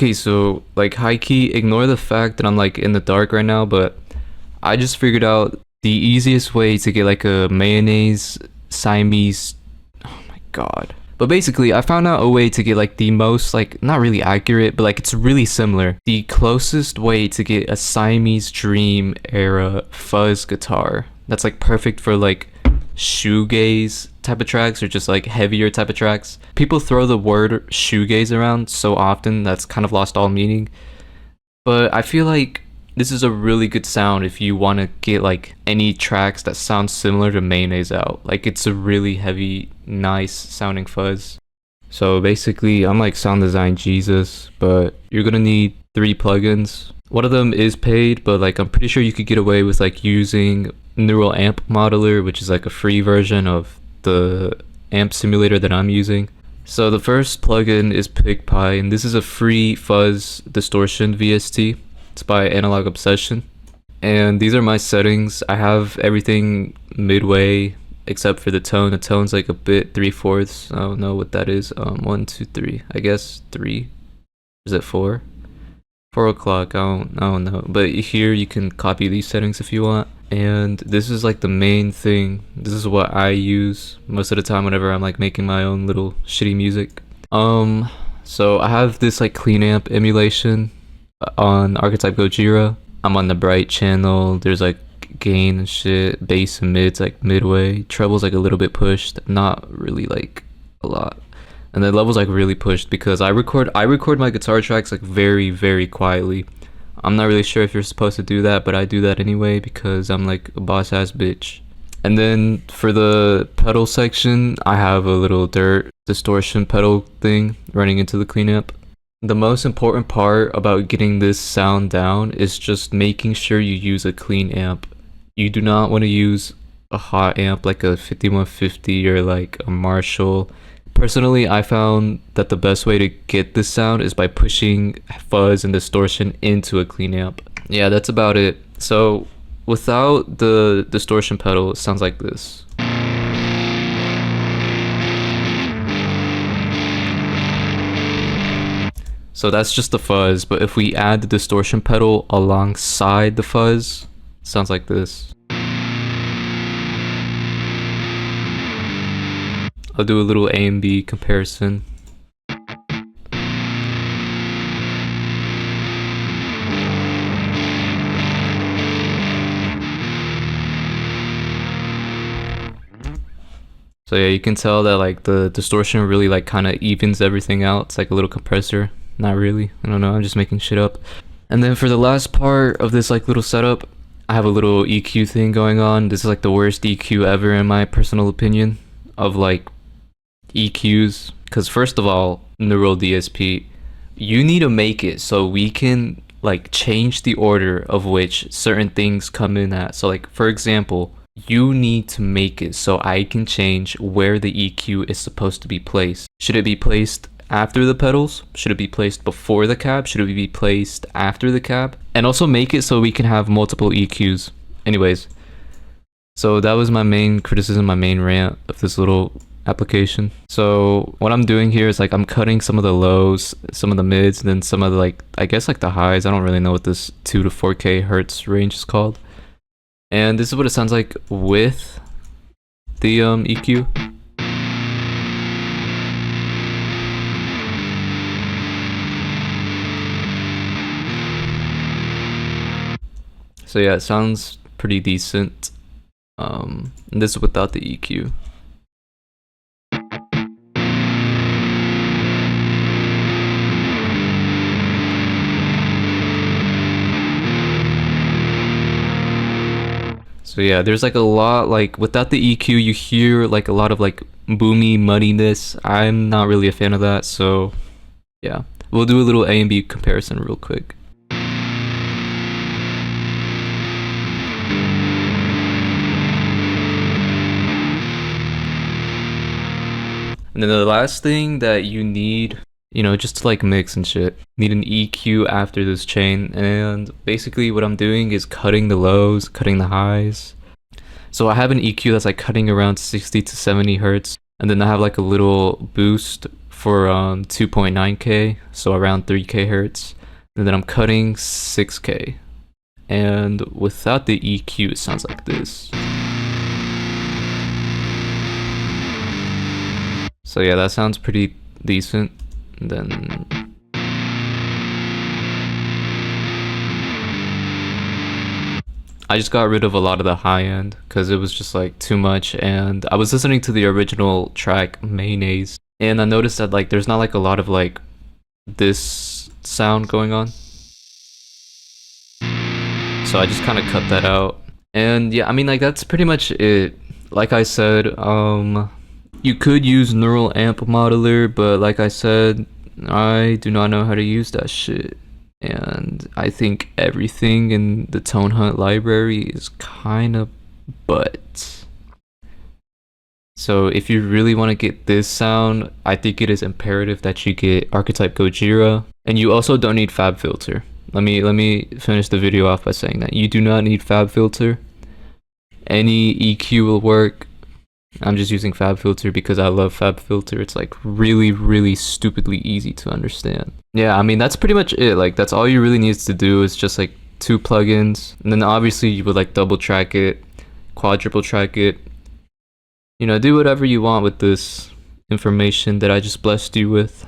Okay, so like high key, ignore the fact that I'm like in the dark right now, but I just figured out the easiest way to get like a mayonnaise Siamese. Oh my god. But basically, I found out a way to get like the most, like, not really accurate, but like it's really similar. The closest way to get a Siamese Dream era fuzz guitar that's like perfect for like shoegaze type of tracks or just like heavier type of tracks. People throw the word shoegaze around so often that's kind of lost all meaning. But I feel like this is a really good sound if you want to get like any tracks that sound similar to mayonnaise out. Like it's a really heavy, nice sounding fuzz. So basically I'm like sound design Jesus, but you're gonna need 3 plugins. One of them is paid, but like I'm pretty sure you could get away with like using Neural Amp Modeler, which is like a free version of the amp simulator that I'm using. So the first plugin is PigPie, and this is a free fuzz distortion VST. It's by Analog Obsession. And these are my settings. I have everything midway except for the tone. The tone's like a bit 3/4. I don't know what that is. 1, 2, 3. I guess 3. Is it 4? 4 o'clock. I don't know. But here you can copy these settings if you want. And this is like the main thing. This is what I use most of the time whenever I'm like making my own little shitty music. So I have this like clean amp emulation on archetype gojira. I'm on the bright channel. There's like gain and shit, bass and mids like midway, treble's like a little bit pushed, not really like a lot, and the level's like really pushed because I record my guitar tracks like very quietly. I'm not really sure if you're supposed to do that, but I do that anyway because I'm like a boss ass bitch. And then for the pedal section, I have a little dirt distortion pedal thing running into the clean amp. The most important part about getting this sound down is just making sure you use a clean amp. You do not want to use a hot amp like a 5150 or like a Marshall. Personally, I found that the best way to get this sound is by pushing fuzz and distortion into a clean amp. Yeah, that's about it. So without the distortion pedal, it sounds like this. So that's just the fuzz, but if we add the distortion pedal alongside the fuzz, it sounds like this. I'll do a little A and B comparison. So yeah, you can tell that like the distortion really like kind of evens everything out. It's like a little compressor. Not really, I don't know, I'm just making shit up. And then for the last part of this like little setup, I have a little EQ thing going on. This is like the worst EQ ever in my personal opinion of like EQs, because first of all, neural DSP, you need to make it so we can like change the order of which certain things come in at. So like for example, you need to make it so I can change where the EQ is supposed to be placed. Should it be placed after the pedals? Should it be placed before the cab? Should it be placed after the cab? And also make it so we can have multiple EQs. Anyways, so that was my main criticism, my main rant of this little application. So what I'm doing here is like I'm cutting some of the lows, some of the mids, and then some of the like, I guess like the highs. I don't really know what this 2 to 4K hertz range is called. And this is what it sounds like with the EQ. So yeah, it sounds pretty decent. And this is without the EQ. So yeah, there's like a lot, like without the EQ you hear like a lot of like boomy muddiness. I'm not really a fan of that, so yeah. We'll do a little A and B comparison real quick. And then the last thing that you need, you know, just to like mix and shit, need an EQ after this chain. And basically what I'm doing is cutting the lows, cutting the highs. So I have an EQ that's like cutting around 60 to 70 hertz. And then I have like a little boost for 2.9k, so around 3k hertz, and then I'm cutting 6k. And without the EQ, it sounds like this. So yeah, that sounds pretty decent. And then I just got rid of a lot of the high end because it was just like too much, and I was listening to the original track Mayonnaise, and I noticed that like there's not like a lot of like this sound going on. So I just kind of cut that out. And yeah, I mean like that's pretty much it. Like I said, you could use neural amp modeler, but like I said, I do not know how to use that shit. And I think everything in the Tone Hunt library is kind of butt. So if you really want to get this sound, I think it is imperative that you get archetype Gojira, and you also don't need FabFilter. Let me finish the video off by saying that you do not need FabFilter. Any EQ will work. I'm just using FabFilter because I love FabFilter. It's like really stupidly easy to understand. Yeah, I mean that's pretty much it. Like that's all you really need to do is just like 2 plugins, and then obviously you would like double track it, quadruple track it. You know, do whatever you want with this information that I just blessed you with.